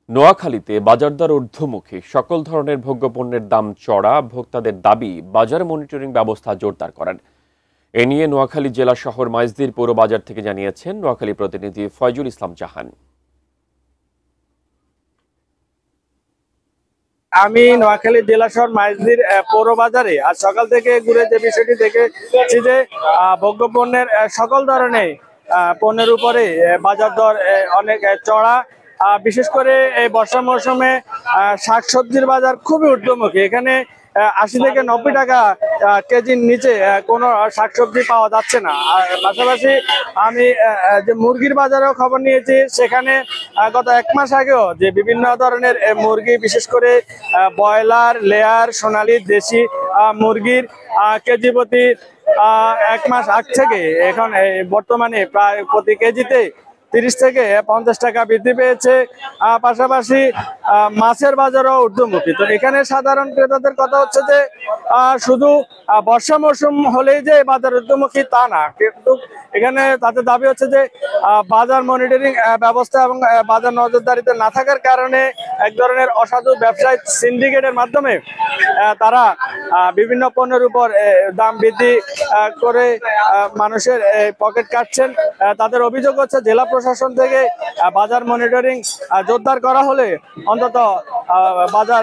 নোয়াখালীতে বাজারদর ঊর্ধ্বমুখী, সকল ধরনের ভোগ্যপণ্যের দাম চড়া। ভোক্তাদের দাবি বাজার মনিটরিং ব্যবস্থা জোরদার করেন। এ নিয়ে নোয়াখালী জেলা শহর মাইজদির পৌর বাজার থেকে জানিয়েছেন নোয়াখালী প্রতিনিধি ফয়জুল ইসলাম জাহান। আমি নোয়াখালী জেলা শহর মাইজদির পৌর বাজারে আজ সকাল থেকে ঘুরে যে বিষয়টি দেখেছি যে ভোগ্যপণ্যের সকল ধরনের পণ্যের উপরে বাজার দর অনেক চড়া। বিশেষ করে এই বর্ষা মৌসুমে শাকসবজির বাজার খুবই ঊর্ধ্বমুখী। এখানে ৮০ থেকে ৯০ টাকা কেজির নিচে কোনো শাকসবজি পাওয়া যাচ্ছে না। আর পাশাপাশি আমি যে মুরগির বাজারেও খবর নিয়েছি, সেখানে গত ১ মাস আগেও যে বিভিন্ন ধরনের মুরগি, বিশেষ করে ব্রয়লার, লেয়ার, সোনালী, দেশি মুরগির কেজি প্রতি ১ মাস আগ থেকে এখন বর্তমানে প্রায় প্রতি কেজিতে ৩০ থেকে ৫০ টাকা বৃদ্ধি পেয়েছে। পাশাপাশি মাছের বাজারও ঊর্ধ্বমুখী। তো এখানে সাধারণ ক্রেতাদের কথা হচ্ছে যে শুধু বর্ষা মৌসুম হলেই যে বাজার ঊর্ধ্বমুখী তা না, কিন্তু এখানে তাদের দাবি হচ্ছে যে বাজার মনিটরিং ব্যবস্থা এবং বাজার নজরদারিতে না থাকার কারণে এক ধরনের অসাধু ব্যবসায়ী সিন্ডিকেটের মাধ্যমে তারা বিভিন্ন পণ্যের উপর দাম বৃদ্ধি করে মানুষের পকেট কাটছেন। তাদের অভিযোগ হচ্ছে জেলা প্রশাসন থেকে বাজার মনিটরিং জোরদার করা হলে অন্তত বাজার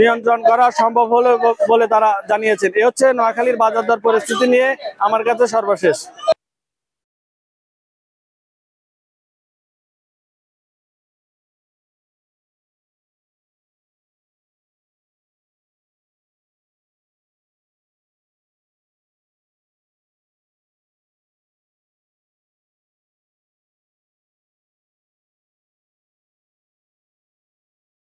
নিয়ন্ত্রণ করা সম্ভব হলে বলে তারা জানিয়েছেন। এ হচ্ছে নোয়াখালীর বাজার দর পরিস্থিতি নিয়ে আমার কাছে সর্বশেষ।